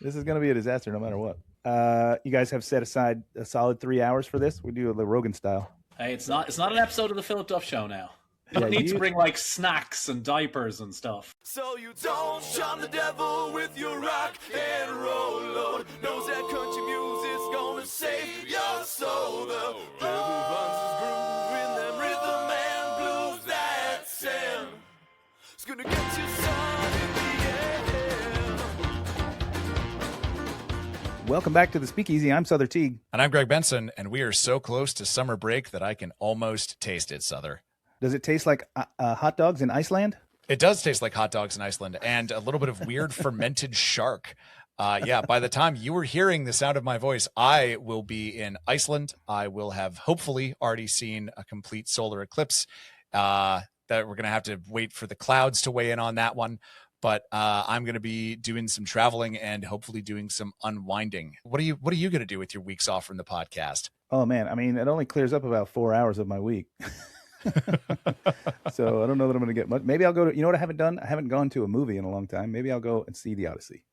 This is going to be a disaster no matter what. You guys have set aside a solid 3 hours for this. We do the Rogan style. Hey, it's not an episode of the Philip Duff Show now. You don't need to bring like snacks and diapers and stuff. So you don't shun the devil with your rock and roll, Lord. Knows that country music's gonna save your soul. The devil finds his groove in them rhythm and blues that sound. It's gonna get you, son, in the end. Welcome back to the Speakeasy. I'm Sother Teague. And I'm Greg Benson, and we are so close to summer break that I can almost taste it, Sother. Does it taste like hot dogs in Iceland? It does taste like hot dogs in Iceland and a little bit of weird fermented shark. Yeah, by the time you were hearing the sound of my voice, I will be in Iceland. I will have hopefully already seen a complete solar eclipse. That we're going to have to wait for the clouds to weigh in on that one. But I'm going to be doing some traveling and hopefully doing some unwinding. What are you going to do with your weeks off from the podcast? Oh, man. I mean, it only clears up about 4 hours of my week. So I don't know that I'm going to get much. Maybe I'll go to, you know what I haven't done? I haven't gone to a movie in a long time. Maybe I'll go and see The Odyssey.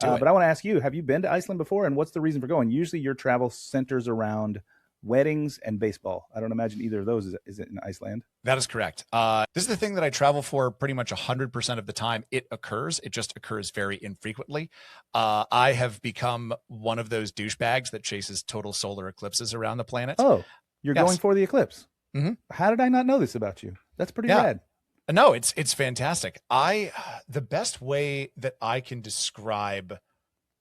But I want to ask you, have you been to Iceland before? And what's the reason for going? Usually your travel centers around weddings and baseball. I don't imagine either of those is in Iceland. That is correct. This is the thing that I travel for pretty much 100% of the time. It occurs. It just occurs very infrequently. I have become one of those douchebags that chases total solar eclipses around the planet. Oh, you're Yes. going for the eclipse. Mm-hmm. How did I not know this about you? That's pretty rad. No, it's fantastic. The best way that I can describe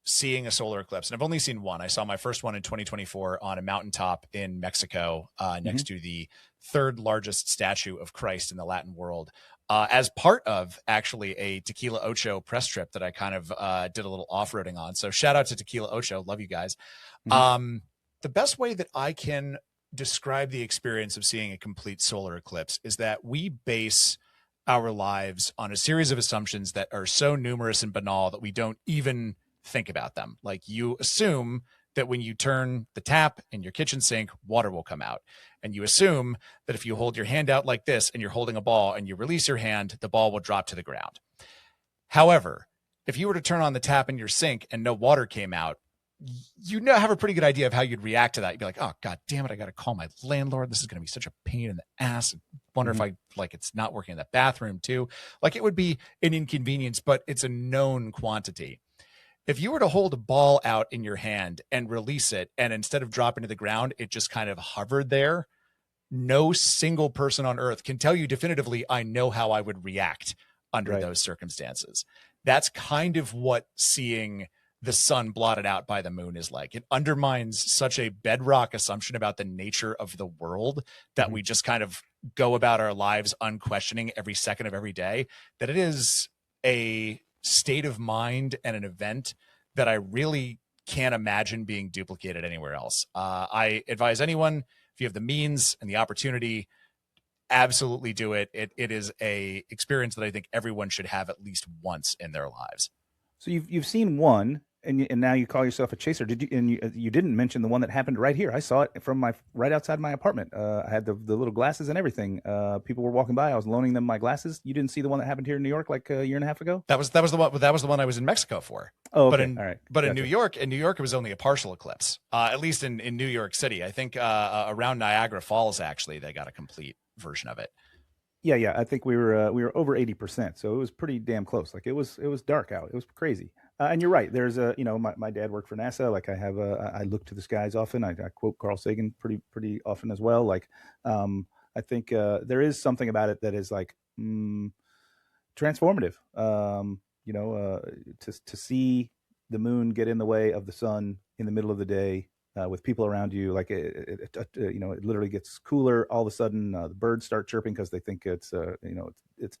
seeing a solar eclipse, and I've only seen one. I saw my first one in 2024 on a mountaintop in Mexico, next to the third largest statue of Christ in the Latin world, as part of actually a Tequila Ocho press trip that I kind of did a little off-roading on. So shout out to Tequila Ocho. Love you guys. The best way that I can describe the experience of seeing a complete solar eclipse is that we base our lives on a series of assumptions that are so numerous and banal that we don't even think about them. Like, you assume that when you turn the tap in your kitchen sink, water will come out. And you assume that if you hold your hand out like this and you're holding a ball and you release your hand, the ball will drop to the ground. However, if you were to turn on the tap in your sink and no water came out, have a pretty good idea of how you'd react to that. You'd be like, oh, God damn it, I got to call my landlord. This is going to be such a pain in the ass. Wonder if it's not working in the bathroom too. Like, it would be an inconvenience, but it's a known quantity. If you were to hold a ball out in your hand and release it, and instead of dropping to the ground, it just kind of hovered there, no single person on earth can tell you definitively, I know how I would react under those circumstances. That's kind of what seeing the sun blotted out by the moon is like. It undermines such a bedrock assumption about the nature of the world that we just kind of go about our lives unquestioning every second of every day, that it is a state of mind and an event that I really can't imagine being duplicated anywhere else. I advise anyone, if you have the means and the opportunity, absolutely do it. It is a experience that I think everyone should have at least once in their lives. So you've seen one, and now you call yourself a chaser. Did you? And you didn't mention the one that happened right here. I saw it from right outside my apartment. I had the little glasses and everything. People were walking by. I was loaning them my glasses. You didn't see the one that happened here in New York like a year and a half ago? That was the one. That was the one I was in Mexico for. Oh, okay. All right. But Gotcha. in New York, it was only a partial eclipse. At least in New York City, I think around Niagara Falls, actually, they got a complete version of it. Yeah. I think we were over 80%, so it was pretty damn close. Like, it was dark out. It was crazy. And you're right. There's my dad worked for NASA. Like, I look to the skies often. I quote Carl Sagan pretty often as well. Like, I think there is something about it that is like transformative. To see the moon get in the way of the sun in the middle of the day with people around you, like it literally gets cooler. All of a sudden, the birds start chirping because they think it's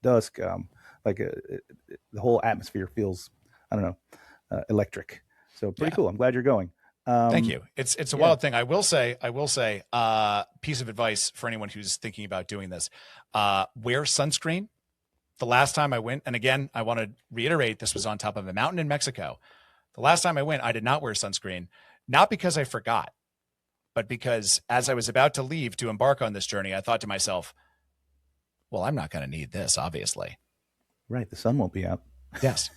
dusk. The whole atmosphere feels, I don't know, electric. So pretty cool. I'm glad you're going. Thank you. It's a wild thing. I will say, piece of advice for anyone who's thinking about doing this, wear sunscreen. The last time I went, and again, I want to reiterate, this was on top of a mountain in Mexico. The last time I went, I did not wear sunscreen, not because I forgot, but because as I was about to leave to embark on this journey, I thought to myself, well, I'm not going to need this, obviously. Right. The sun won't be out. Yes.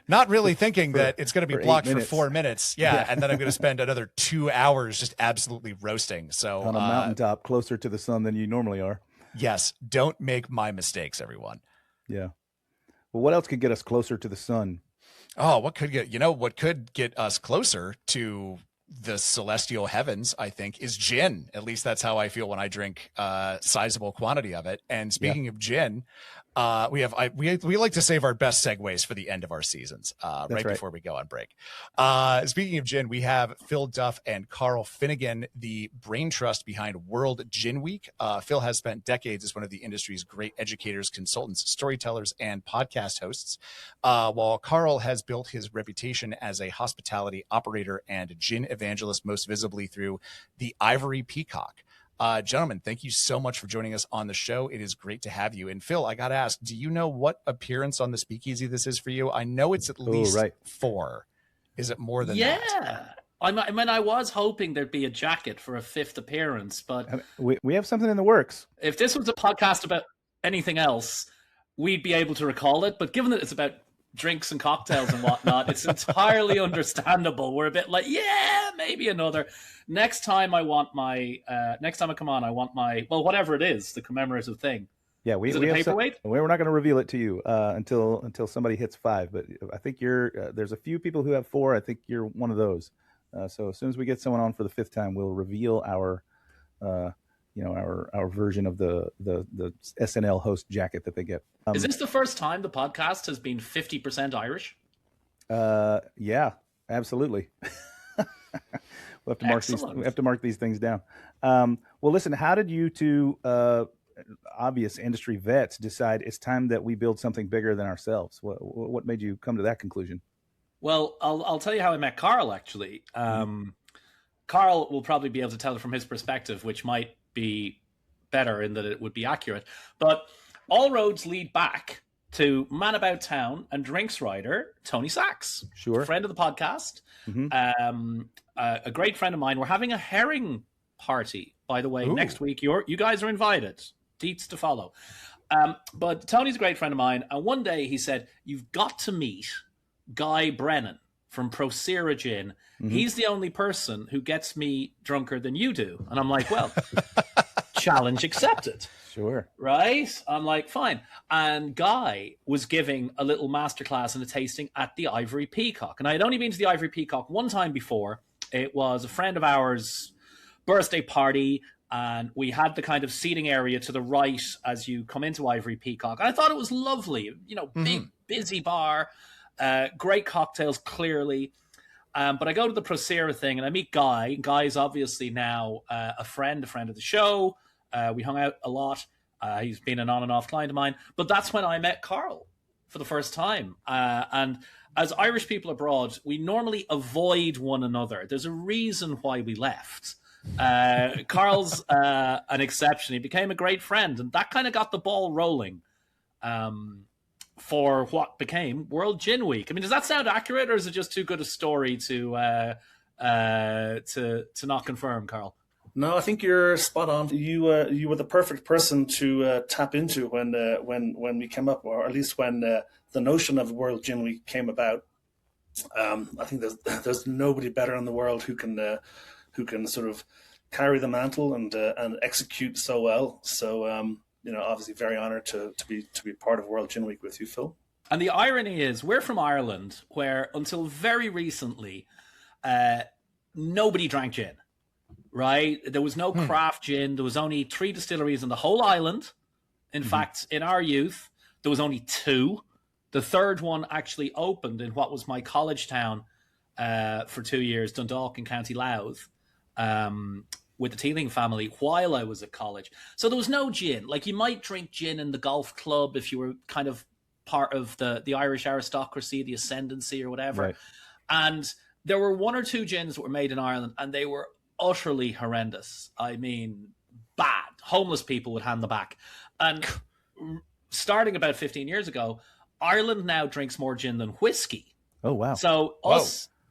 Not really thinking that it's going to be blocked for 4 minutes. Yeah. And then I'm going to spend another 2 hours just absolutely roasting. So on a mountaintop closer to the sun than you normally are. Yes. Don't make my mistakes, everyone. Yeah. Well, what else could get us closer to the sun? Oh, what could get us closer to the celestial heavens, I think, is gin. At least that's how I feel when I drink a sizable quantity of it. And speaking of gin, we like to save our best segues for the end of our seasons, right before we go on break. Speaking of gin, we have Phil Duff and Karl Finegan, the brain trust behind World Gin Week. Phil has spent decades as one of the industry's great educators, consultants, storytellers, and podcast hosts, while Karl has built his reputation as a hospitality operator and gin evangelist, most visibly through the Ivory Peacock. Gentlemen, thank you so much for joining us on the show. It is great to have you. And Phil, I got to ask, do you know what appearance on the Speakeasy this is for you? I know it's at least 4. Is it more than that? Yeah. I was hoping there'd be a jacket for a 5th appearance, but we have something in the works. If this was a podcast about anything else, we'd be able to recall it. But given that it's about drinks and cocktails and whatnot, it's entirely understandable. We're a bit like, yeah, maybe another. Next time I come on, I want my, well, whatever it is, the commemorative thing. Yeah, we have paperweight. We're not going to reveal it to you until somebody hits 5. But I think there's a few people who have 4. I think you're one of those. So as soon as we get someone on for the 5th time, we'll reveal our version of the SNL host jacket that they get. Is this the first time the podcast has been 50% Irish? Yeah, absolutely. We'll have to mark these things down. Well, listen, how did you two obvious industry vets decide it's time that we build something bigger than ourselves? What made you come to that conclusion? Well, I'll tell you how I met Karl, actually. Karl will probably be able to tell it from his perspective, which might be better in that it would be accurate. But all roads lead back to Man About Town and drinks writer Tony Sachs, sure, friend of the podcast, a great friend of mine. We're having a herring party, by the way, next week. You guys are invited. Deets to follow. But Tony's a great friend of mine, and one day he said, "You've got to meet Guy Brennan from Procera Gin. He's the only person who gets me drunker than you do." And I'm like, well, challenge accepted. Sure. Right? I'm like, fine. And Guy was giving a little masterclass and a tasting at the Ivory Peacock. And I had only been to the Ivory Peacock one time before. It was a friend of ours' birthday party, and we had the kind of seating area to the right as you come into Ivory Peacock. And I thought it was lovely. Big, busy bar, great cocktails, clearly. But I go to the Procera thing and I meet Guy. Guy's obviously now a friend of the show. We hung out a lot. He's been an on and off client of mine. But that's when I met Karl for the first time. And as Irish people abroad, we normally avoid one another. There's a reason why we left. Karl's an exception. He became a great friend. And that kind of got the ball rolling for what became World Gin Week. I mean, does that sound accurate, or is it just too good a story to not confirm, Karl? No, I think you're spot on. You were the perfect person to tap into when we came up, or at least when the notion of World Gin Week came about. I think there's nobody better in the world who can sort of carry the mantle and execute so well. So obviously very honored to be part of World Gin Week with you, Phil. And the irony is, we're from Ireland, where until very recently, nobody drank gin. Right? There was no craft gin. There was only 3 distilleries in the whole island. In fact, in our youth, there was only 2. The third one actually opened in what was my college town for 2 years, Dundalk in County Louth, with the Teeling family while I was at college. So there was no gin. Like, you might drink gin in the golf club if you were kind of part of the Irish aristocracy, the ascendancy or whatever. Right. And there were 1 or 2 gins that were made in Ireland, and they were utterly horrendous. I mean, bad. Homeless people would hand them back. And starting about 15 years ago, Ireland now drinks more gin than whiskey. Oh, wow. So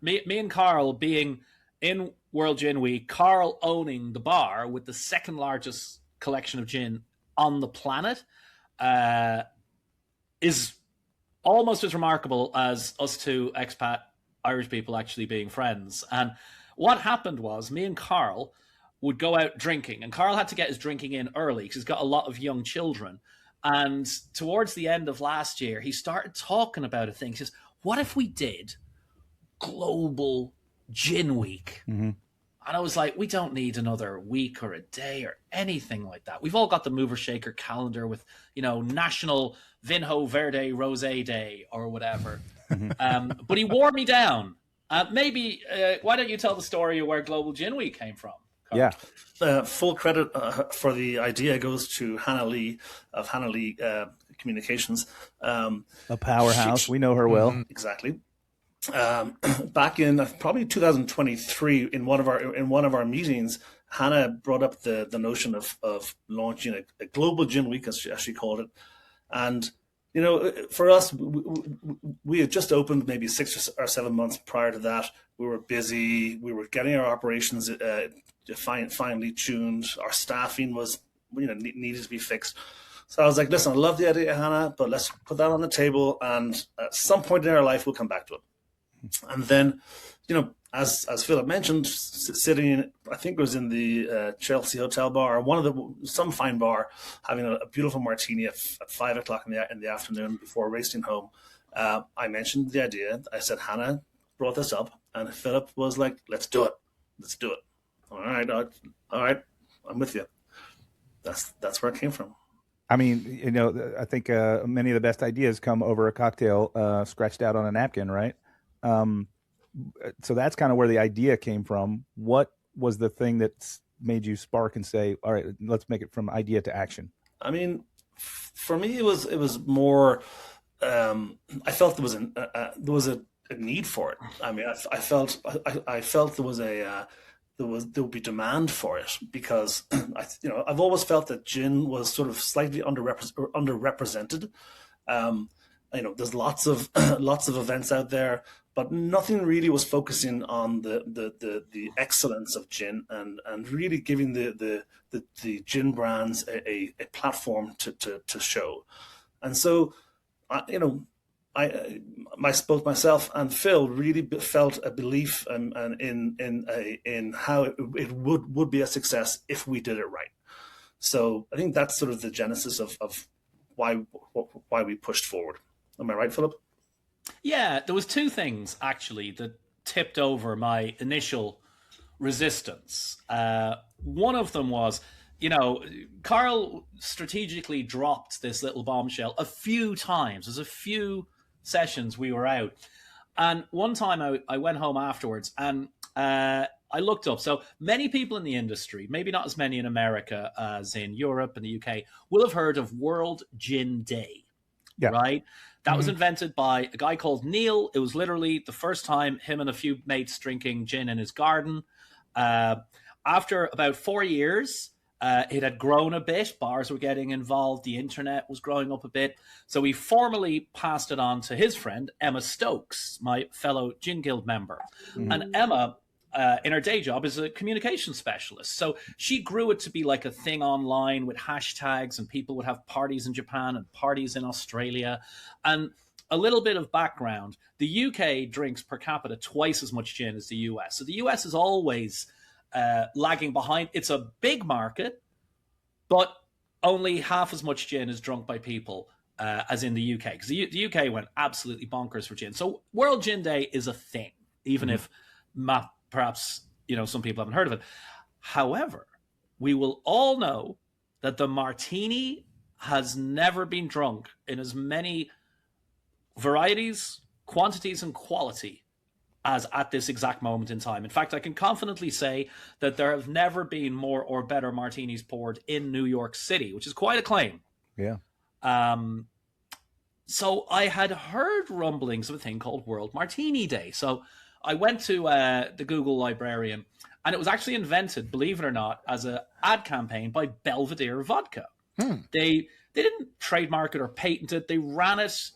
me and Karl being in World Gin Week, Karl owning the bar with the second largest collection of gin on the planet is almost as remarkable as us two expat Irish people actually being friends. And what happened was me and Karl would go out drinking, and Karl had to get his drinking in early because he's got a lot of young children. And towards the end of last year, he started talking about a thing. He says, what if we did Global Gin Week? Mm-hmm. And I was like, we don't need another week or a day or anything like that. We've all got the Mover Shaker calendar with, National Vinho Verde Rosé Day or whatever. But he wore me down. Maybe, why don't you tell the story of where Global Gin Week came from? Yeah. Full credit for the idea goes to Hannah Lee of Hannah Lee Communications. A powerhouse. We know her well. Exactly. Back in probably 2023, in one of our meetings, Hannah brought up the notion of launching a global gin week, as she called it. And for us, we had just opened maybe 6 or 7 months prior to that. We were busy. We were getting our operations finely tuned. Our staffing was needed to be fixed. So I was like, listen, I love the idea, Hannah, but let's put that on the table, and at some point in our life, we'll come back to it. And then, as Philip mentioned, sitting in, I think it was in the Chelsea Hotel bar, or some fine bar, having a beautiful martini at 5 o'clock in the afternoon before racing home. I mentioned the idea. I said, Hannah brought this up, and Philip was like, let's do it. Let's do it. All right. I'm with you. That's where it came from. I mean, I think many of the best ideas come over a cocktail scratched out on a napkin, right? So that's kind of where the idea came from. What was the thing that made you spark and say, all right, let's make it from idea to action? I mean, for me, it was more, I felt there was a need for it. I mean, I felt there would be demand for it, because I've always felt that gin was sort of slightly underrepresented. There's lots of events out there, but nothing really was focusing on the excellence of gin and really giving the gin brands a platform to show. And so, both myself and Phil really felt a belief in how it would be a success if we did it right. So I think that's sort of the genesis of why we pushed forward. Am I right, Philip? Yeah, there was 2 things actually that tipped over my initial resistance. One of them was, Karl strategically dropped this little bombshell a few times. There's a few sessions we were out, and one time I went home afterwards and I looked up. So many people in the industry, maybe not as many in America as in Europe and the UK, will have heard of World Gin Day. Yeah. Right? That was invented by a guy called Neil. It was literally the first time him and a few mates drinking gin in his garden. After about 4 years, it had grown a bit. Bars were getting involved. The internet was growing up a bit. So he formally passed it on to his friend, Emma Stokes, my fellow Gin Guild member. Mm-hmm. And Emma, in her day job, is a communication specialist. So she grew it to be like a thing online with hashtags, and people would have parties in Japan and parties in Australia. And a little bit of background, the UK drinks per capita twice as much gin as the US. So the US is always lagging behind. It's a big market, but only half as much gin is drunk by people as in the UK, because the UK went absolutely bonkers for gin. So World Gin Day is a thing, even if perhaps some people haven't heard of it. However, we will all know that the martini has never been drunk in as many varieties, quantities, and quality as at this exact moment in time. In fact, I can confidently say that there have never been more or better martinis poured in New York City, which is quite a claim. Yeah. So I had heard rumblings of a thing called World Martini Day. So I went to the Google librarian, and it was actually invented, believe it or not, as an ad campaign by Belvedere Vodka. They didn't trademark it or patent it. They ran it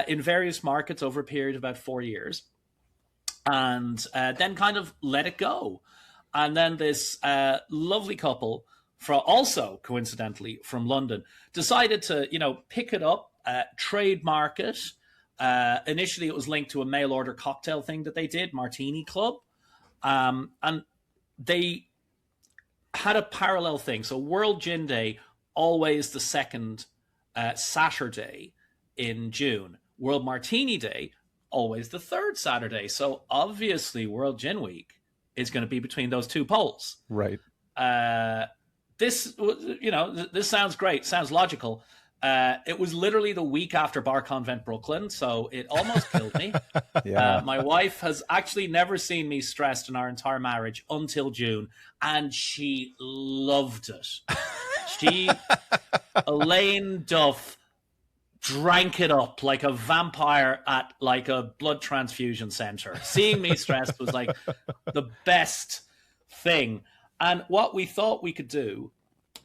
in various markets over a period of about 4 years, and then kind of let it go. And then this lovely couple, also coincidentally from London, decided to pick it up, trademark it, Initially, it was linked to a mail order cocktail thing that they did, Martini Club. And they had a parallel thing. So World Gin Day, always the second Saturday in June. World Martini Day, always the third Saturday. So obviously World Gin Week is going to be between those two poles. Right. This sounds great. Sounds logical. It was literally the week after Bar Convent Brooklyn, so it almost killed me. Yeah. My wife has actually never seen me stressed in our entire marriage until June, and she loved it. Elaine Duff drank it up like a vampire at like a blood transfusion center. Seeing me stressed was like the best thing. And what we thought we could do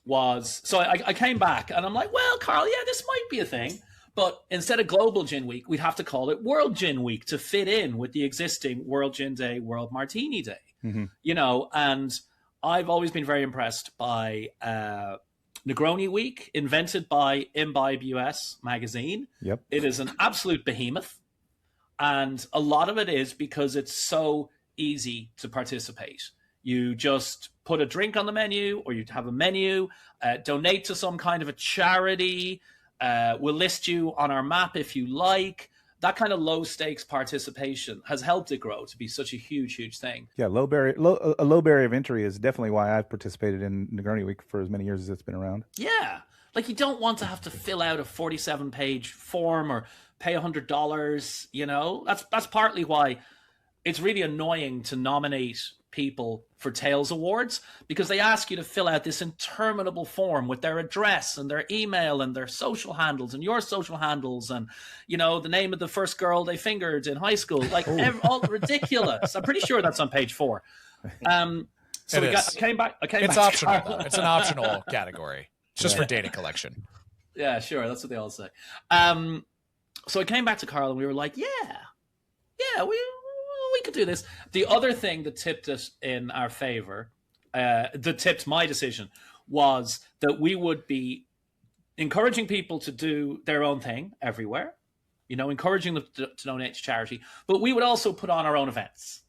was, so I came back and I'm like, well, Karl, yeah, this might be a thing. But instead of Global Gin Week, we'd have to call it World Gin Week to fit in with the existing World Gin Day, World Martini Day. Mm-hmm. And I've always been very impressed by Negroni Week, invented by Imbibe US magazine. Yep. It is an absolute behemoth. And a lot of it is because it's so easy to participate. You just put a drink on the menu, or you have a menu, donate to some kind of a charity. We'll list you on our map if you like. That kind of low stakes participation has helped it grow to be such a huge, huge thing. Yeah, a low barrier of entry is definitely why I've participated in Negroni Week for as many years as it's been around. Yeah. Like, you don't want to have to fill out a 47-page form or pay $100, That's partly why it's really annoying to nominate people for Tales Awards, because they ask you to fill out this interminable form with their address and their email and their all your social handles and, the name of the first girl they fingered in high school. Like, all ridiculous. I'm pretty sure that's on page 4. I came back. It's optional, though. It's an optional category. It's just for data collection. Yeah, sure. That's what they all say. So I came back to Karl and we were like, yeah, we could do this. The other thing that tipped it in our favor, that tipped my decision, was that we would be encouraging people to do their own thing everywhere, encouraging them to donate to charity. But we would also put on our own events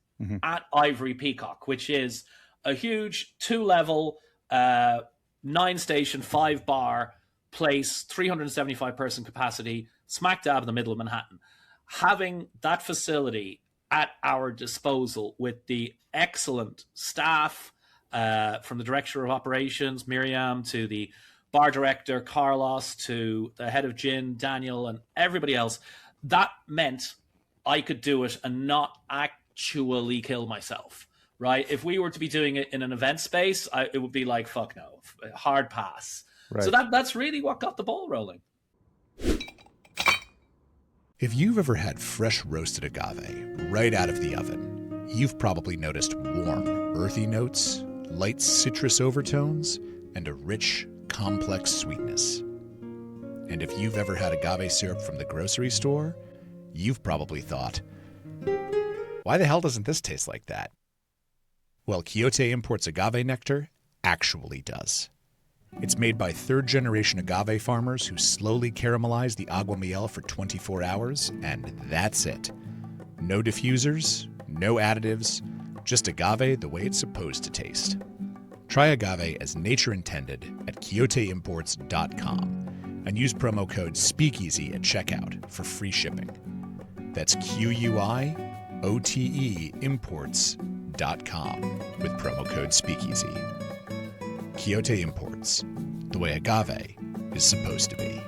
at Ivory Peacock, which is a huge 2-level, 9-station, 5-bar place, 375-person capacity, smack dab in the middle of Manhattan. Having that facility at our disposal with the excellent staff, from the director of operations, Miriam, to the bar director, Carlos, to the head of gin, Daniel, and everybody else, that meant I could do it and not actually kill myself, right? If we were to be doing it in an event space, it would be like, fuck no, hard pass. Right. So that's really what got the ball rolling. If you've ever had fresh roasted agave right out of the oven, you've probably noticed warm, earthy notes, light citrus overtones, and a rich, complex sweetness. And if you've ever had agave syrup from the grocery store, you've probably thought, why the hell doesn't this taste like that? Well, Quixote Imports agave nectar actually does. It's made by third-generation agave farmers who slowly caramelize the agua miel for 24 hours, and that's it. No diffusers, no additives, just agave the way it's supposed to taste. Try agave as nature intended at quixoteimports.com and use promo code SPEAKEASY at checkout for free shipping. That's QUIOTE imports.com with promo code SPEAKEASY. Quixote Imports, the way agave is supposed to be.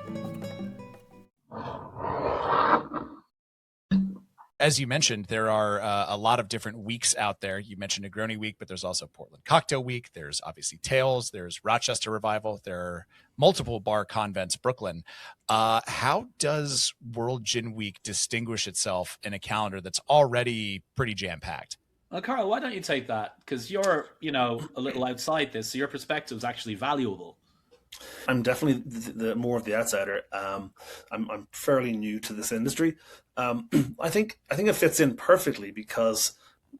As you mentioned, there are a lot of different weeks out there. You mentioned Negroni Week, but there's also Portland Cocktail Week. There's obviously Tales. There's Rochester Revival. There are multiple bar convents, Brooklyn. How does World Gin Week distinguish itself in a calendar that's already pretty jam-packed? Well, Karl, why don't you take that? Because you're, a little outside this, so your perspective is actually valuable. I'm definitely the more of the outsider. I'm fairly new to this industry. I think it fits in perfectly because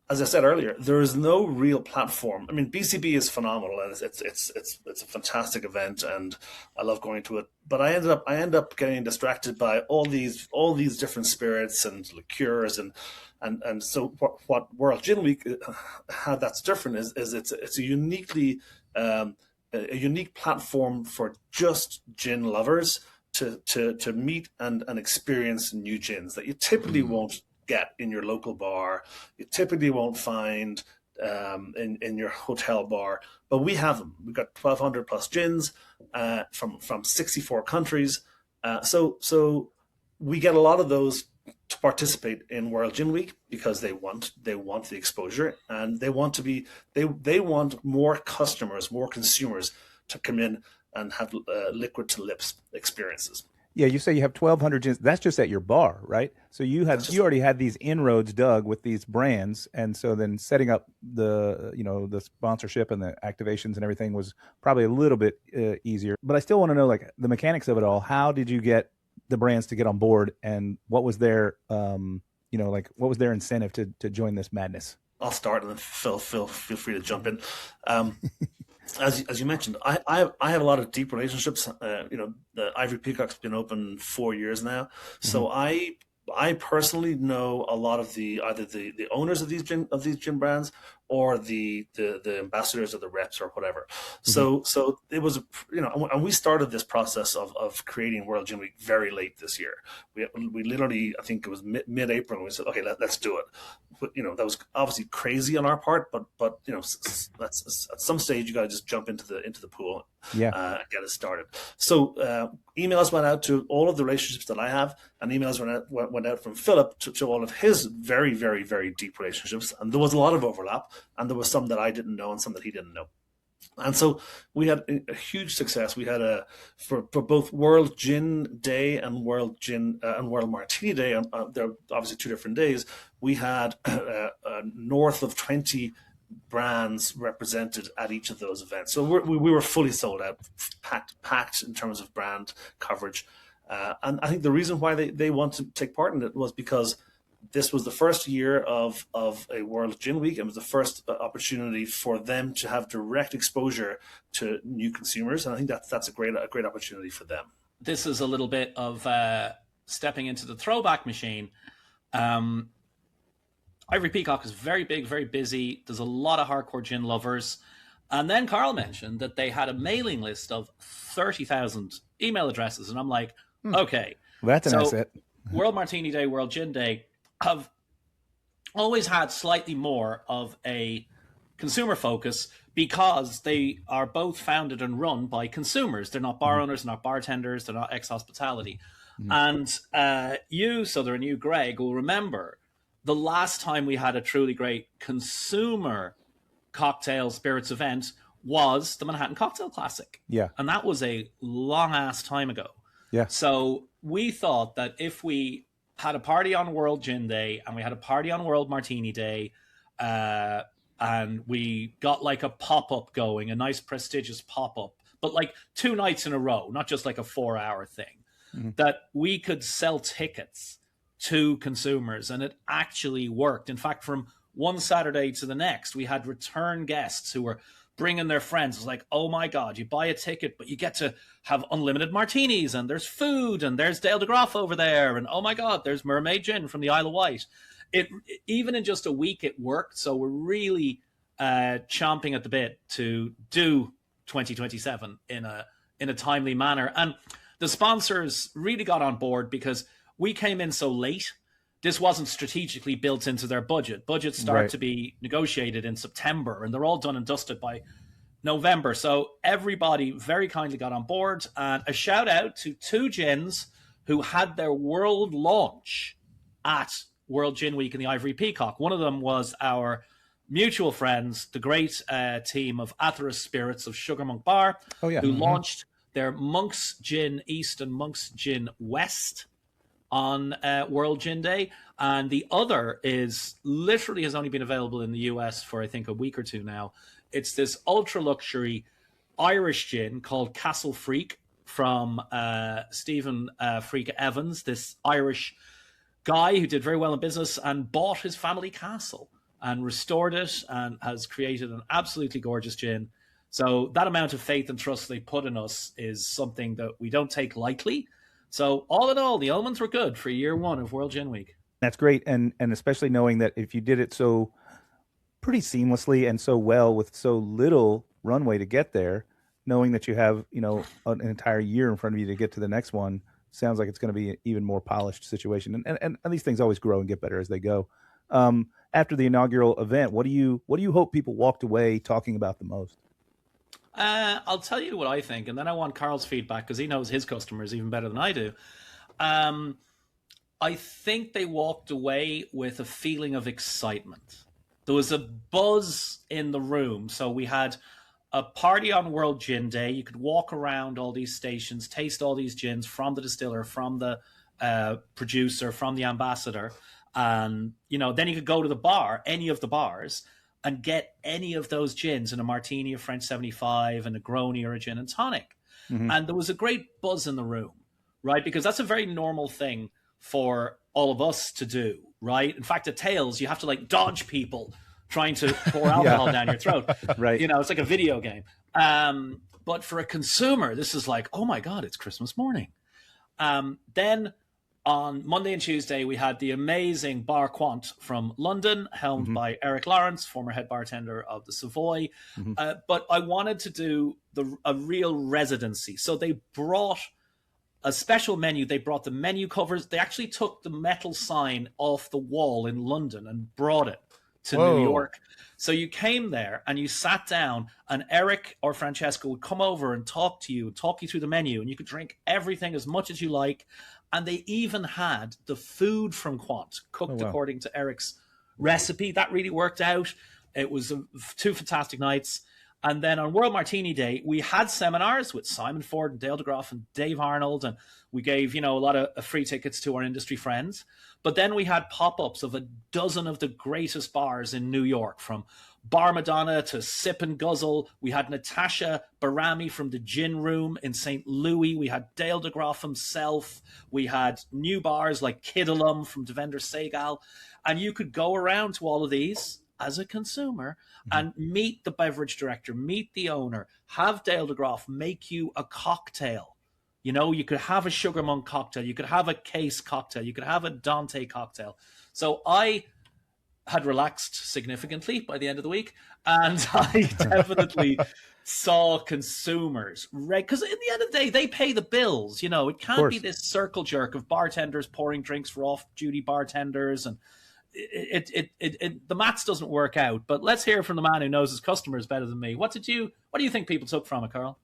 as I said earlier, there is no real platform. I mean, BCB is phenomenal, and it's a fantastic event, and I love going to it. But I end up getting distracted by all these different spirits and liqueurs, and so what World Gin Week, how that's different is it's a unique platform for just gin lovers to meet and experience new gins that you typically won't get in your local bar, you typically won't find in your hotel bar, but we have them. We've got 1,200 plus gins from 64 countries. So we get a lot of those to participate in World Gin Week because they want the exposure, and they want more customers, more consumers to come in and have liquid to lips experiences. Yeah, you say you have 1,200 gins. That's just at your bar, right? So you already had these inroads dug with these brands, and so then setting up the sponsorship and the activations and everything was probably a little bit easier. But I still want to know, like, the mechanics of it all. How did you get the brands to get on board, and what was their what was their incentive to join this madness? I'll start, and then Phil, feel free to jump in. As you mentioned, I have a lot of deep relationships. The Ivory Peacock's been open 4 years now, so I personally know a lot of either the owners of these gin brands or the ambassadors or the reps or whatever. So it was and we started this process of creating World Gin Week very late this year. We literally, I think it was mid-April, and we said, okay, let's do it. But, that was obviously crazy on our part, but that's at some stage you got to just jump into the pool, and get it started. So emails went out to all of the relationships that I have, and emails went out from Philip to all of his very, very, very deep relationships, and there was a lot of overlap, and there was some that I didn't know and some that he didn't know. And so we had a huge success. We had for both World Gin Day and World Gin and World Martini Day. They're obviously 2 different days. We had north of 20 brands represented at each of those events. So we were fully sold out, packed in terms of brand coverage. And I think the reason why they want to take part in it was because this was the first year of a World Gin Week, and was the first opportunity for them to have direct exposure to new consumers, and I think that's a great opportunity for them. This is a little bit of stepping into the throwback machine. Ivory Peacock is very big, very busy. There's a lot of hardcore gin lovers. And then Karl mentioned that they had a mailing list of 30,000 email addresses, and I'm like, okay. Well, that's an asset. World Martini Day, World Gin Day have always had slightly more of a consumer focus because they are both founded and run by consumers. They're not bar owners, they're not bartenders, they're not ex-hospitality. And you, Sother, and you, Greg, will remember the last time we had a truly great consumer cocktail spirits event was the Manhattan Cocktail Classic. Yeah. And that was a long-ass time ago. Yeah. So we thought that if we had a party on World Gin Day and we had a party on World Martini Day, and we got like a pop-up going, a nice prestigious pop-up, but like 2 nights in a row, not just like a 4-hour thing, that we could sell tickets to consumers. And it actually worked. In fact, from one Saturday to the next, we had return guests who were bringing their friends. It was like, oh my God, you buy a ticket, but you get to have unlimited martinis, and there's food, and there's Dale de Groff over there, and oh my God, there's Mermaid Gin from the Isle of Wight. Even in just a week, it worked. So we're really chomping at the bit to do 2027 in a timely manner. And the sponsors really got on board because we came in so late. This wasn't strategically built into their budget. Budgets start to be negotiated in September, and they're all done and dusted by November. So everybody very kindly got on board. And a shout out to 2 gins who had their world launch at World Gin Week in the Ivory Peacock. One of them was our mutual friends, the great team of Atheros Spirits of Sugar Monk Bar, who launched their Monk's Gin East and Monk's Gin West on World Gin Day. And the other is literally has only been available in the US for, I think, a week or 2 now. It's this ultra luxury Irish gin called Castle Freak from Stephen Freak Evans, this Irish guy who did very well in business and bought his family castle and restored it and has created an absolutely gorgeous gin. So that amount of faith and trust they put in us is something that we don't take lightly. So all in all, the omens were good for year one of World Gin Week. That's great, and especially knowing that if you did it so pretty seamlessly and so well with so little runway to get there, knowing that you have an entire year in front of you to get to the next one, sounds like it's going to be an even more polished situation. And these things always grow and get better as they go. After the inaugural event, what do you hope people walked away talking about the most? I'll tell you what I think, and then I want Karl's feedback because he knows his customers even better than I do. I think they walked away with a feeling of excitement. There was a buzz in the room. So we had a party on World Gin Day. You could walk around all these stations, taste all these gins from the distiller, from the producer, from the ambassador. And, then you could go to the bar, any of the bars, and get any of those gins in a martini, a French 75, a Negroni, or a gin and tonic. Mm-hmm. And there was a great buzz in the room, right? Because that's a very normal thing for all of us to do, right? In fact, at Tales, you have to dodge people trying to pour alcohol down your throat. Right. It's like a video game. But for a consumer, this is like, oh my God, it's Christmas morning. Then on Monday and Tuesday, we had the amazing Bar Quant from London, helmed by Eric Lawrence, former head bartender of the Savoy. But I wanted to do a real residency. So they brought a special menu. They brought the menu covers. They actually took the metal sign off the wall in London and brought it to New York. So you came there and you sat down, and Eric or Francesca would come over and talk to you through the menu, and you could drink everything as much as you like. And they even had the food from Quant cooked according to Eric's recipe. That really worked out. It was 2 fantastic nights. And then on World Martini Day, we had seminars with Simon Ford and Dale DeGroff and Dave Arnold. And we gave, a lot of free tickets to our industry friends. But then we had pop-ups of a dozen of the greatest bars in New York, from Bar Madonna to Sip and Guzzle. We had Natasha Barami from the Gin Room in St. Louis. We had Dale DeGroff himself. We had new bars like Kidalum from Devendra Segal. And you could go around to all of these as a consumer and meet the beverage director, meet the owner, have Dale DeGroff make you a cocktail. You could have a Sugar Monk cocktail, you could have a Case cocktail, you could have a Dante cocktail. So I had relaxed significantly by the end of the week, and I definitely saw consumers, right? Because at the end of the day, they pay the bills. It can't be this circle jerk of bartenders pouring drinks for off-duty bartenders, and the maths doesn't work out. But let's hear from the man who knows his customers better than me. What do you think people took from it, Karl?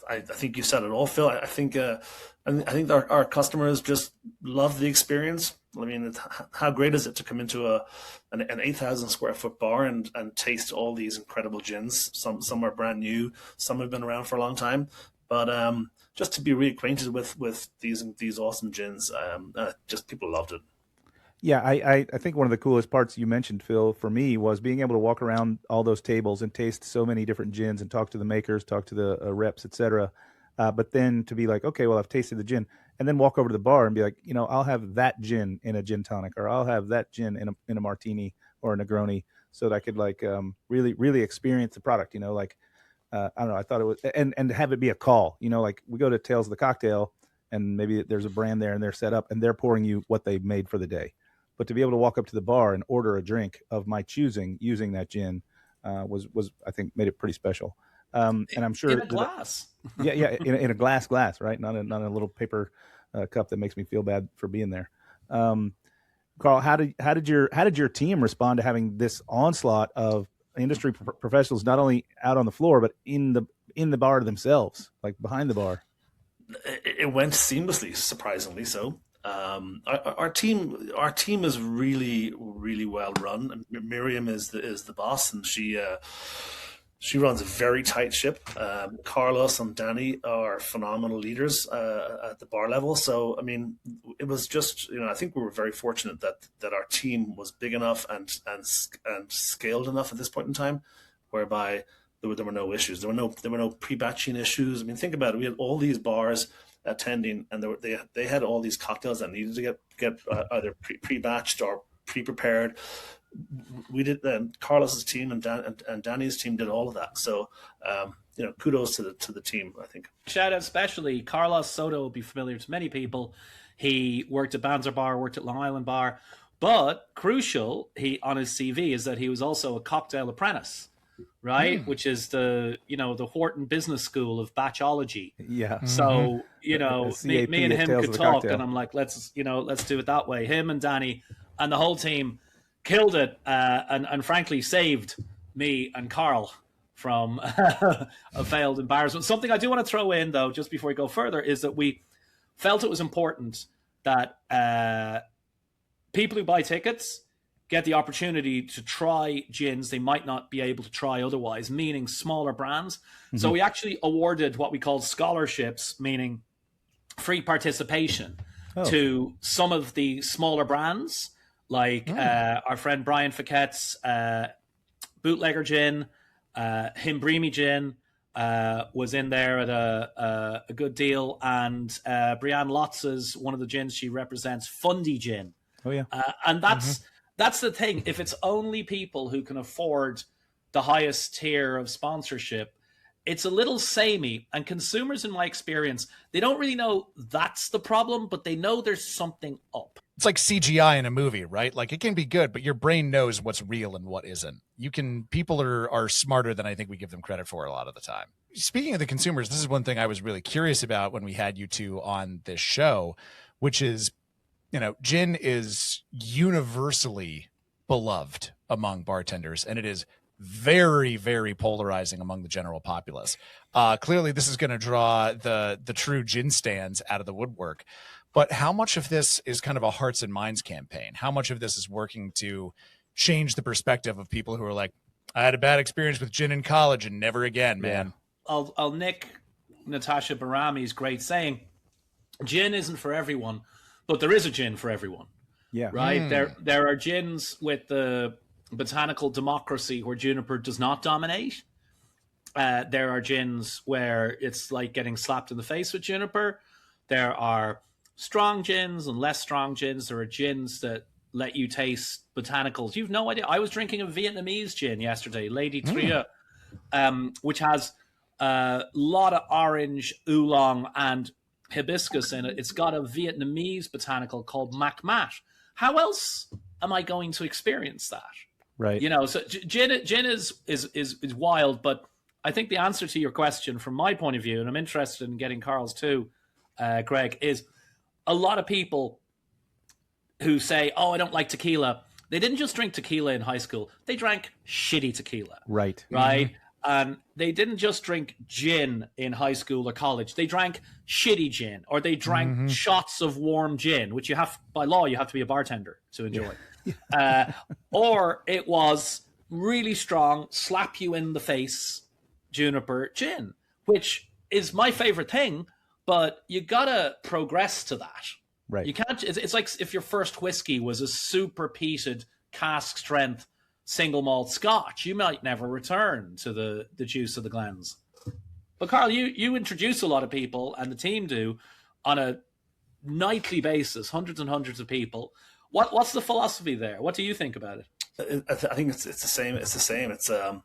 I think you said it all, Phil. I think our customers just love the experience. I mean, how great is it to come into an 8,000 square foot bar and taste all these incredible gins? Some are brand new, some have been around for a long time, but just to be reacquainted with these awesome gins, just people loved it. Yeah, I think one of the coolest parts you mentioned, Phil, for me was being able to walk around all those tables and taste so many different gins and talk to the makers, talk to the reps, etc. But then to be like, okay, well, I've tasted the gin, and then walk over to the bar and be like, I'll have that gin in a gin tonic, or I'll have that gin in a martini or a Negroni, so that I could really, really experience the product. I don't know. I thought it was, and have it be a call. Like we go to Tales of the Cocktail, and maybe there's a brand there and they're set up and they're pouring you what they made for the day. But to be able to walk up to the bar and order a drink of my choosing using that gin was I think made it pretty special. And I'm sure in a glass. In a glass, right? Not a little paper cup that makes me feel bad for being there. Karl, how did your team respond to having this onslaught of industry professionals, not only out on the floor but in the bar themselves, like behind the bar? It went seamlessly, surprisingly so. Our team is really, really well run. Miriam is the boss, and she runs a very tight ship. Carlos and Danny are phenomenal leaders at the bar level. So, I mean, it was just, I think we were very fortunate that our team was big enough and scaled enough at this point in time, whereby there were no issues. There were no pre-batching issues. I mean, think about it. We had all these bars attending, and they had all these cocktails that needed to get either pre-batched or pre-prepared. we did. Carlos's team and Danny's team did all of that. So kudos to the team. I think shout out especially Carlos Soto will be familiar to many people. He worked at Banzer Bar, worked at Long Island Bar, but crucial on his CV is that he was also a cocktail apprentice. Right, which is the Wharton Business School of batchology. Yeah. So me and him could talk, and I'm like, let's do it that way. Him and Danny and the whole team killed it, and frankly saved me and Karl from a failed embarrassment. Something I do want to throw in though, just before we go further, is that we felt it was important that people who buy tickets get the opportunity to try gins they might not be able to try otherwise, meaning smaller brands. Mm-hmm. So we actually awarded what we called scholarships, meaning free participation to some of the smaller brands, like our friend Brian Fiquette's Bootlegger Gin, Himbrimi Gin was in there at a good deal, and Brianne Lotz's, one of the gins she represents, Fundy Gin. Oh, yeah. And that's the thing. If it's only people who can afford the highest tier of sponsorship, it's a little samey. And consumers, in my experience, they don't really know that's the problem, but they know there's something up. It's like CGI in a movie, right? Like, it can be good, but your brain knows what's real and what isn't. People are smarter than I think we give them credit for a lot of the time. Speaking of the consumers, this is one thing I was really curious about when we had you two on this show, which is, gin is universally beloved among bartenders, and it is very, very polarizing among the general populace. Clearly, this is going to draw the true gin stands out of the woodwork. But how much of this is kind of a hearts and minds campaign? How much of this is working to change the perspective of people who are like, I had a bad experience with gin in college and never again, man. Yeah. I'll nick Natasha Barami's great saying, gin isn't for everyone, but there is a gin for everyone. Yeah. Right? There are gins with the botanical democracy where juniper does not dominate. There are gins where it's like getting slapped in the face with juniper. There are strong gins and less strong gins. There are gins that let you taste botanicals. You've no idea. I was drinking a Vietnamese gin yesterday, Lady Tria, which has a lot of orange, oolong, and hibiscus in it. It's got a Vietnamese botanical called Mac Mat. How else am I going to experience that? Right. So gin is wild, but I think the answer to your question from my point of view, and I'm interested in getting Karl's too, Greg, is a lot of people who say, oh, I don't like tequila. They didn't just drink tequila in high school. They drank shitty tequila. Right. Right. Mm-hmm. And they didn't just drink gin in high school or college. They drank shitty gin, or they drank shots of warm gin, which by law, you have to be a bartender to enjoy. Yeah. Or it was really strong, slap you in the face juniper gin, which is my favorite thing, but you gotta progress to that. Right. You can't, it's like if your first whiskey was a super peated cask strength single malt scotch, you might never return to the juice of the glens. But Karl, you introduce a lot of people, and the team do, on a nightly basis, hundreds and hundreds of people. What's the philosophy there? What do you think about it? I think it's the same. It's the same. It's a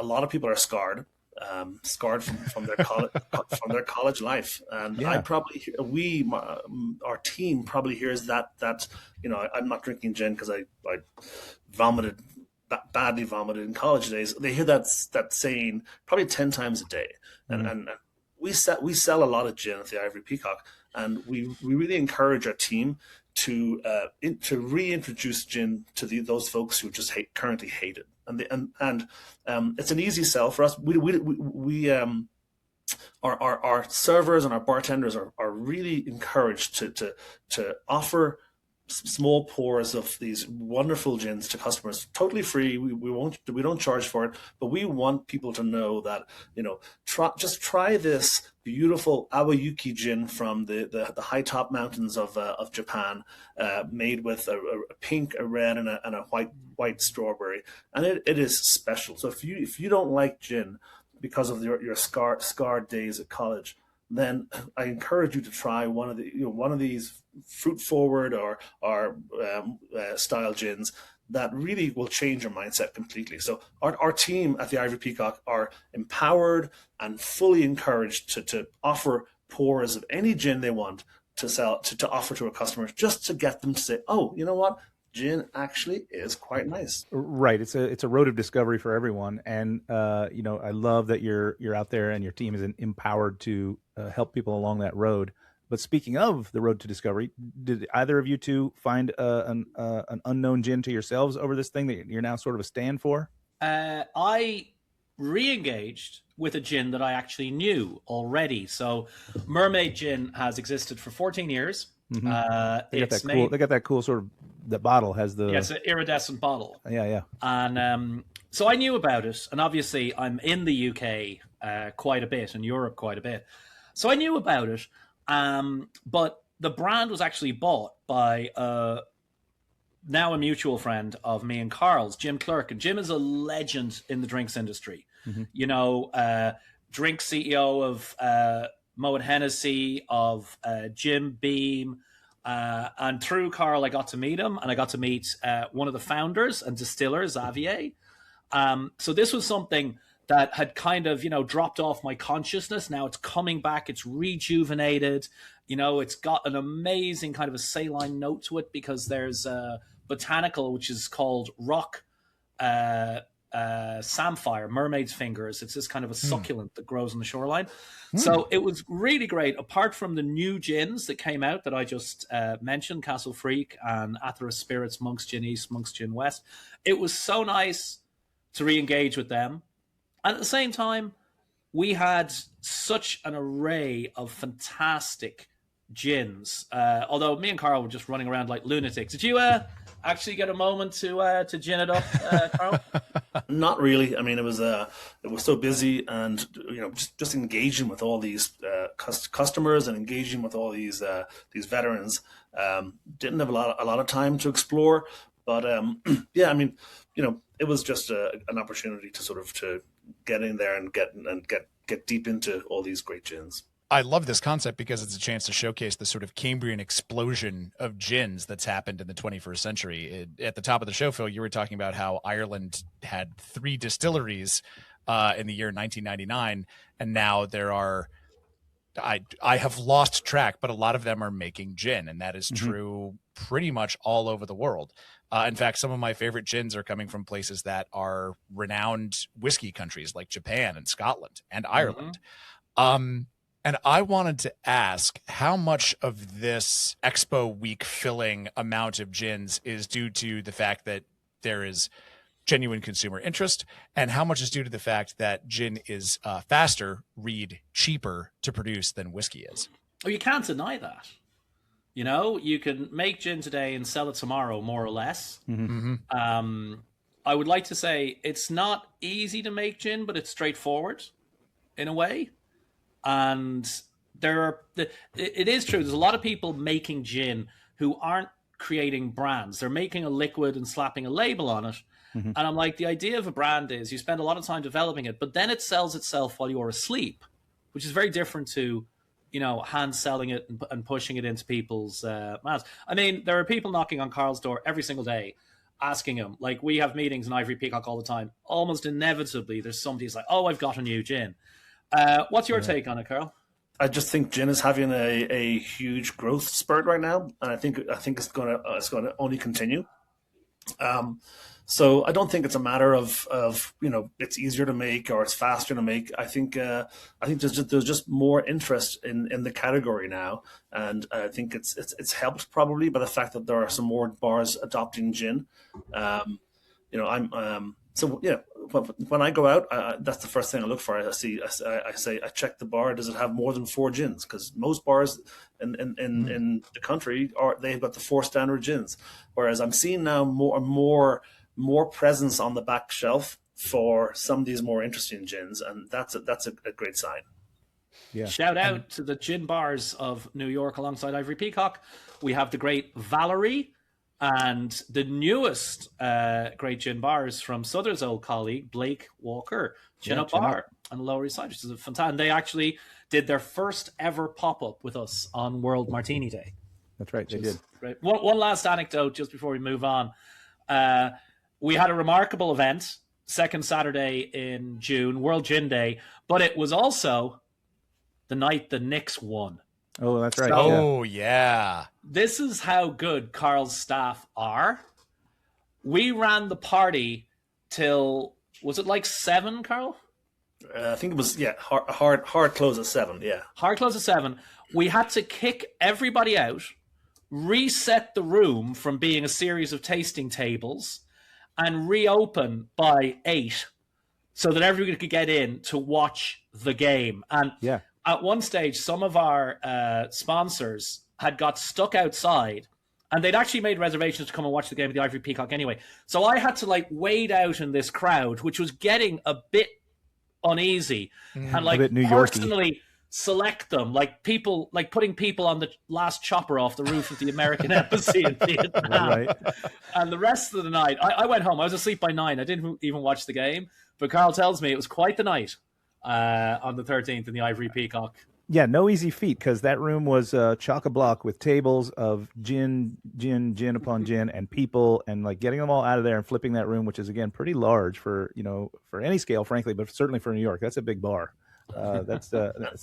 lot of people are scarred from their college life, and yeah. Our team probably hears that I'm not drinking gin because I badly vomited in college days. They hear that saying probably 10 times a day, and we sell a lot of gin at the Ivory Peacock, and we really encourage our team to reintroduce gin to those folks who just currently hate it, and it's an easy sell for us. Our servers and our bartenders are really encouraged to offer small pours of these wonderful gins to customers, totally free. We don't charge for it, but we want people to know that try this beautiful Awayuki gin from the high top mountains of Japan, made with a pink, a red, and a white strawberry, and it is special. So if you don't like gin because of your scarred days at college, then I encourage you to try one of these fruit forward or style gins that really will change your mindset completely. So our team at the Ivory Peacock are empowered and fully encouraged to offer pours of any gin they want to sell, to offer to a customer, just to get them to say, oh, you know what? Gin actually is quite nice. Right. It's a road of discovery for everyone. And, I love that you're out there and your team is empowered to help people along that road. But speaking of the road to discovery, did either of you two find an unknown gin to yourselves over this thing that you're now sort of a stand for? I re-engaged with a gin that I actually knew already. So Mermaid Gin has existed for 14 years. Mm-hmm. They got that cool sort of, the bottle has the... Yeah, it's an iridescent bottle. Yeah. And so I knew about it. And obviously I'm in the UK quite a bit, and Europe quite a bit. So I knew about it. But the brand was actually bought by now a mutual friend of me and Carl's, Jim Clerk. And Jim is a legend in the drinks industry. Mm-hmm. Drink CEO of Moet Hennessy, of Jim Beam. And through Carl, I got to meet him, and I got to meet one of the founders and distillers, Xavier. So this was something that had kind of, dropped off my consciousness. Now it's coming back. It's rejuvenated. It's got an amazing kind of a saline note to it, because there's a botanical, which is called rock samphire, mermaid's fingers. It's this kind of a succulent that grows on the shoreline. So it was really great. Apart from the new gins that came out that I just mentioned, Castle Freak and Atheros Spirits, Monk's Gin East, Monk's Gin West, it was so nice to re-engage with them. And at the same time, we had such an array of fantastic gins. Although me and Carl were just running around like lunatics. Did you actually get a moment to gin it up, Carl? Not really. I mean, it was so busy, and just engaging with all these customers and engaging with all these veterans. Didn't have a lot of time to explore, but yeah, I mean, it was just an opportunity to sort of to get in there and get deep into all these great gins. I love this concept because it's a chance to showcase the sort of Cambrian explosion of gins that's happened in the 21st century. At the top of the show, Phil, you were talking about how Ireland had 3 distilleries in the year 1999, and now there are, I have lost track, but a lot of them are making gin, and that is true pretty much all over the world. In fact, some of my favorite gins are coming from places that are renowned whiskey countries like Japan and Scotland and Ireland. And I wanted to ask how much of this Expo Week filling amount of gins is due to the fact that there is genuine consumer interest, and how much is due to the fact that gin is faster, read cheaper to produce than whiskey is. Oh, you can't deny that. You can make gin today and sell it tomorrow, more or less. I would like to say it's not easy to make gin, but it's straightforward in a way. And it is true. There's a lot of people making gin who aren't creating brands. They're making a liquid and slapping a label on it. And I'm like, the idea of a brand is you spend a lot of time developing it, but then it sells itself while you're asleep, which is very different to, hand selling it and pushing it into people's mouths. I mean, there are people knocking on Carl's door every single day asking him, like, we have meetings in Ivory Peacock all the time. Almost inevitably, there's somebody who's like, oh, I've got a new gin. What's your take on it, Carl? I just think gin is having a huge growth spurt right now, and I think it's going to only continue. So I don't think it's a matter of it's easier to make or it's faster to make. I think there's just more interest in the category now, and I think it's helped probably by the fact that there are some more bars adopting gin. So yeah, when I go out, that's the first thing I look for. I check the bar. Does it have more than 4 gins? Because most bars in the country they've got the 4 standard gins, whereas I'm seeing now more presence on the back shelf for some of these more interesting gins, and that's a great sign. Yeah. Shout out to the gin bars of New York alongside Ivory Peacock. We have the great Valerie. And the newest great gin bars from Sother's old colleague, Blake Walker, Gin Up Bar on the Lower East Side, which is fantastic. And they actually did their first ever pop-up with us on World Martini Day. That's right, they did. Great. One last anecdote just before we move on. We had a remarkable event, second Saturday in June, World Gin Day, but it was also the night the Knicks won. Oh, that's right. Oh, yeah. This is how good Karl's staff are. We ran the party till, was it like 7, Karl? I think it was, hard close at 7, yeah. Hard close at 7. We had to kick everybody out, reset the room from being a series of tasting tables, and reopen by 8 so that everybody could get in to watch the game. And at one stage, some of our sponsors had got stuck outside, and they'd actually made reservations to come and watch the game at the Ivory Peacock anyway. So I had to like wade out in this crowd, which was getting a bit uneasy, and like personally select them, like people, like putting people on the last chopper off the roof of the American embassy in Vietnam. Right. And the rest of the night, I went home. I was asleep by 9. I didn't even watch the game, but Karl tells me it was quite the night on the 13th in the Ivory Peacock. Yeah, no easy feat, because that room was chock-a-block with tables of gin upon gin, and people, and like getting them all out of there and flipping that room, which is again pretty large for any scale, frankly, but certainly for New York, that's a big bar. That's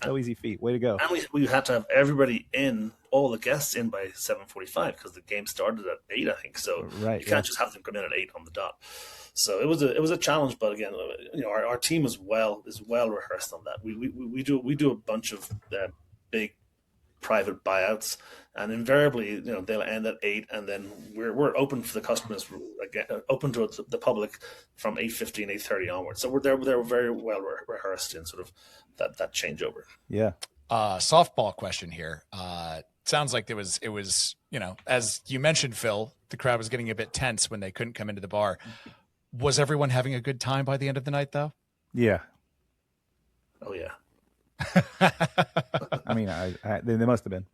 no easy feat. Way to go! And we had to have everybody in, all the guests in by 7:45 because the game started at 8, I think. So you can't just have them come in at 8 on the dot. So it was a challenge, but again, our team is well rehearsed on that. We do a bunch of big private buyouts, and invariably they'll end at 8, and then we're open for the customers, again, open to the public from 8:15, 8:30 onwards. So they're very well rehearsed in sort of that changeover. Yeah. Softball question here. Sounds like it was as you mentioned, Phil, the crowd was getting a bit tense when they couldn't come into the bar. Was everyone having a good time by the end of the night, though? Yeah. Oh, yeah. I mean, they must have been.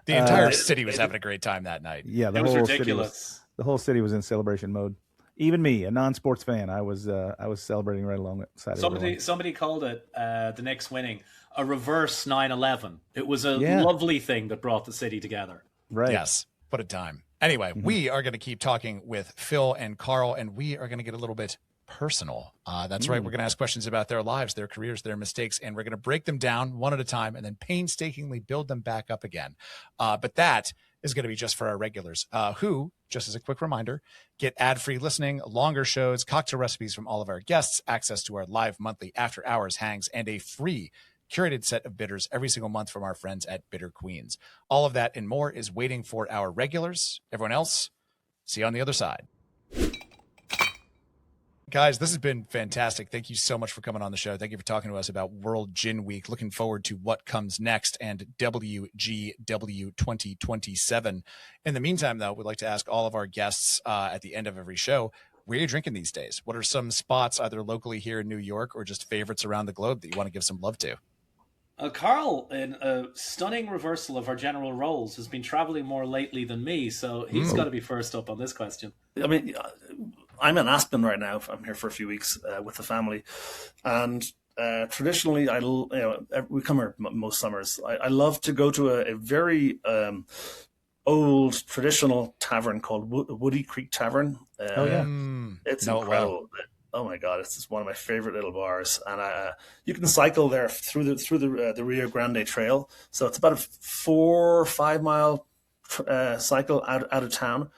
The entire city was having a great time that night. Yeah, it was ridiculous. The whole city was in celebration mode. Even me, a non-sports fan, I was celebrating right along that side. Somebody called it the Knicks winning a reverse 9/11. It was a lovely thing that brought the city together. Right. Yes. What a time. Anyway, we are going to keep talking with Phil and Karl, and we are going to get a little bit personal. That's right. We're going to ask questions about their lives, their careers, their mistakes, and we're going to break them down one at a time and then painstakingly build them back up again. But that is going to be just for our regulars who, just as a quick reminder, get ad-free listening, longer shows, cocktail recipes from all of our guests, access to our live monthly after-hours hangs, and a free curated set of bitters every single month from our friends at Bitter Queens. All of that and more is waiting for our regulars. Everyone else, see you on the other side. Guys, this has been fantastic. Thank you so much for coming on the show. Thank you for talking to us about World Gin Week. Looking forward to what comes next and WGW 2027. In the meantime, though, we'd like to ask all of our guests at the end of every show, where are you drinking these days? What are some spots either locally here in New York or just favorites around the globe that you want to give some love to? Karl, in a stunning reversal of our general roles, has been traveling more lately than me, so he's got to be first up on this question. I mean, I'm in Aspen right now. I'm here for a few weeks with the family, and traditionally, we come here most summers. I love to go to a very old traditional tavern called Woody Creek Tavern. It's incredible. Oh my God, it's just one of my favorite little bars, and you can cycle there through the Rio Grande Trail. So it's about a 4 or 5 mile cycle out of town,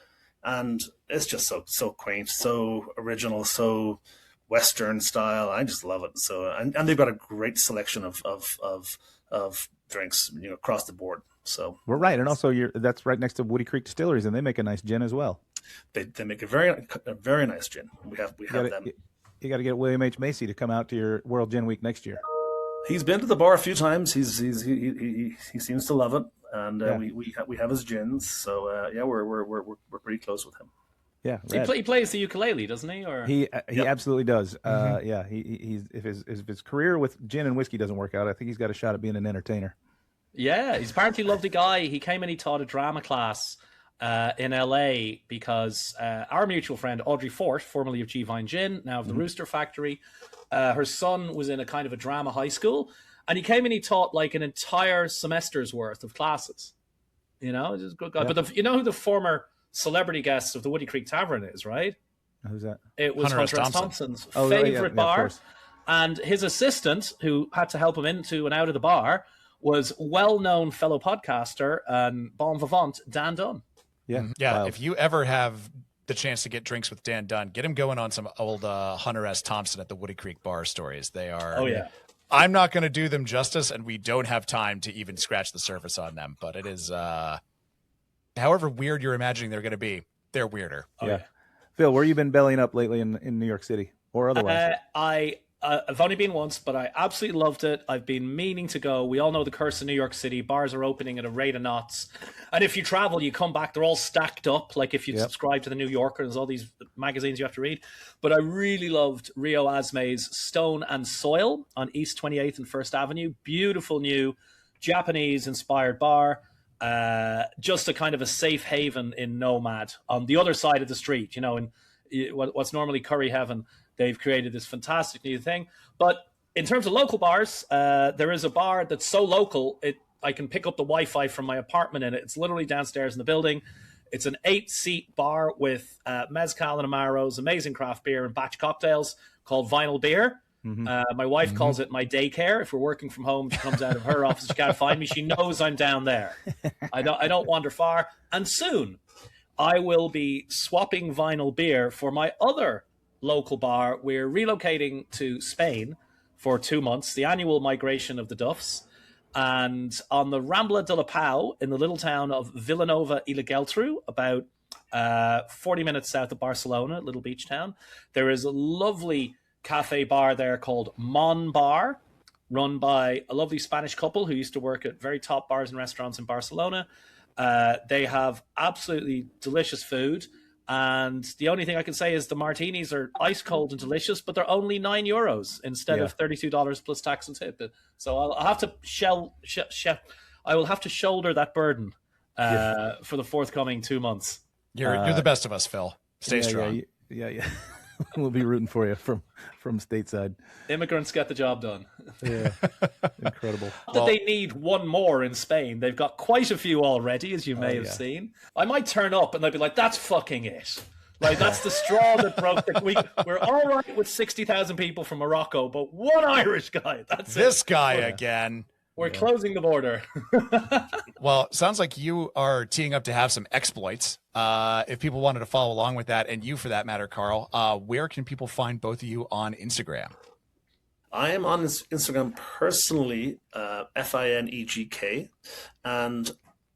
and it's just so quaint, so original, so Western style. I just love it. So and they've got a great selection of drinks, across the board. So we're right, and also that's right next to Woody Creek Distilleries, and they make a nice gin as well. They make a very nice gin. We have them. You got to get William H. Macy to come out to your World Gin Week next year. He's been to the bar a few times. He seems to love it, and we have his gins. So we're pretty close with him. Yeah, he plays the ukulele, doesn't he? Or he absolutely does. He's if his career with gin and whiskey doesn't work out, I think he's got a shot at being an entertainer. Yeah, he's apparently a lovely guy. He came and he taught a drama class in LA because our mutual friend Audrey Fort, formerly of G Vine Gin, now of the Rooster Factory, her son was in a kind of a drama high school, and he came and he taught like an entire semester's worth of classes. Just a good guy. Yeah. But you know who the former celebrity guest of the Woody Creek Tavern is, right? Who's that? It was Hunter S. Hunter S. Thompson. Thompson's Oh, favorite of bar. course. And his assistant, who had to help him into and out of the bar, was well-known fellow podcaster and bon vivant Dan Dunn. Yeah. Yeah. Wild. If you ever have the chance to get drinks with Dan Dunn, get him going on some old Hunter S. Thompson at the Woody Creek bar stories. They are. Oh, yeah. I'm not going to do them justice, and we don't have time to even scratch the surface on them. But it is, however weird you're imagining they're going to be, they're weirder. Oh, yeah. Phil, where you been bellying up lately in New York City or otherwise? I've only been once, but I absolutely loved it. I've been meaning to go. We all know the curse of New York City. Bars are opening at a rate of knots. And if you travel, you come back, they're all stacked up. Like if you subscribe to the New Yorker, there's all these magazines you have to read. But I really loved Rio Asme's Stone and Soil on East 28th and 1st Avenue. Beautiful new Japanese-inspired bar. Just a kind of a safe haven in Nomad on the other side of the street, you know, in what's normally Curry Heaven. They've created this fantastic new thing. But in terms of local bars, there is a bar that's so local, I can pick up the Wi-Fi from my apartment in it. It's literally downstairs in the building. It's an 8-seat bar with mezcal and amaros, amazing craft beer and batch cocktails called Vinyl Beer. Mm-hmm. My wife calls it my daycare. If we're working from home, she comes out of her office. She can't find me. She knows I'm down there. I don't wander far. And soon, I will be swapping Vinyl Beer for my other local bar. We're relocating to Spain for 2 months, the annual migration of the Duffs. And on the Rambla de la Pau in the little town of Vilanova y la Geltrú, about 40 minutes south of Barcelona, a little beach town, there is a lovely cafe bar there called Mon Bar, run by a lovely Spanish couple who used to work at very top bars and restaurants in Barcelona. They have absolutely delicious food. And the only thing I can say is the martinis are ice cold and delicious, but they're only €9 instead of $32 plus tax and tip. So I'll have to I will have to shoulder that burden for the forthcoming 2 months. You're the best of us, Phil. Stay strong. Yeah. We'll be rooting for you from stateside. Immigrants get the job done. Yeah, incredible. That they need one more in Spain. They've got quite a few already, as you may have seen. I might turn up and they'd be like, "That's fucking it." Like that's the straw that broke the week. We're all right with 60,000 people from Morocco, but one Irish guy. That's this guy again. We're closing the border. Well, sounds like you are teeing up to have some exploits. If people wanted to follow along with that, and you for that matter, Karl, where can people find both of you on Instagram? I am on Instagram personally, FINEGK, and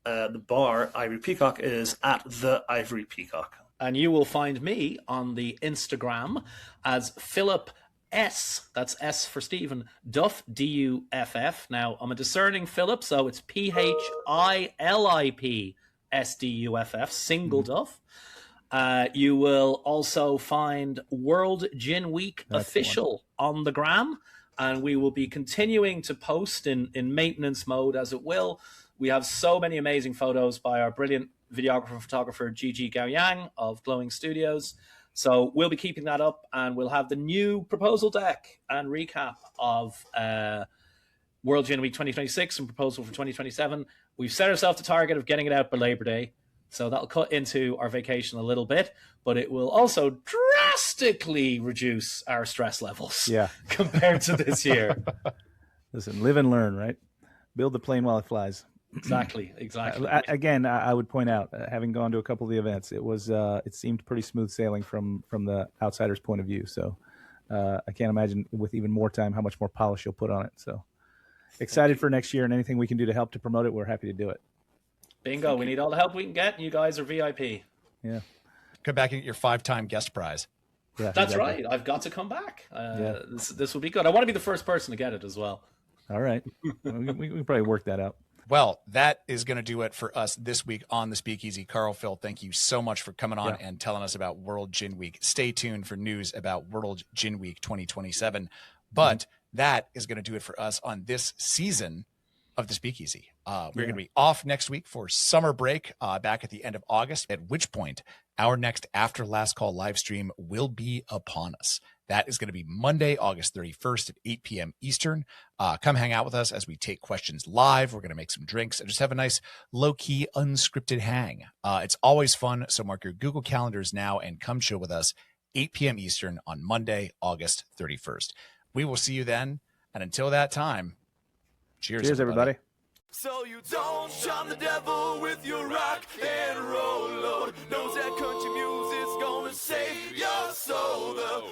the bar, Ivory Peacock, is at the Ivory Peacock. And you will find me on the Instagram as Philip S, that's S for Stephen, Duff, D-U-F-F. Now, I'm a discerning Philip, so it's P-H-I-L-I-P-S-D-U-F-F, single Duff. You will also find World Gin Week official on the gram, and we will be continuing to post in maintenance mode as it will. We have so many amazing photos by our brilliant videographer and photographer, Gigi Gao Yang of Glowing Studios. So we'll be keeping that up, and we'll have the new proposal deck and recap of World Gin Week 2026 and proposal for 2027. We've set ourselves the target of getting it out by Labor Day, so that'll cut into our vacation a little bit, but it will also drastically reduce our stress levels compared to this year. Listen, live and learn, right? Build the plane while it flies. Exactly. Again, I would point out, having gone to a couple of the events, it seemed pretty smooth sailing from the outsider's point of view. So I can't imagine with even more time how much more polish you'll put on it. So excited for next year, and anything we can do to help to promote it, we're happy to do it. Bingo. We need all the help we can get. You guys are VIP. Yeah. Come back and get your 5-time guest prize. Yeah, that's exactly right. I've got to come back. This will be good. I want to be the first person to get it as well. All right. we can probably work that out. Well, that is going to do it for us this week on the Speakeasy. Karl, Phil, thank you so much for coming on and telling us about World Gin Week. Stay tuned for news about World Gin Week 2027. But that is going to do it for us on this season of the Speakeasy. We're going to be off next week for summer break back at the end of August, at which point our next After Last Call live stream will be upon us. That is going to be Monday, August 31st at 8 p.m. Eastern. Come hang out with us as we take questions live. We're going to make some drinks and just have a nice low-key, unscripted hang. It's always fun, so mark your Google calendars now and come chill with us 8 p.m. Eastern on Monday, August 31st. We will see you then, and until that time, cheers everybody. So you don't charm the devil with your rock and roll, Lord knows that country music's gonna save your soul. The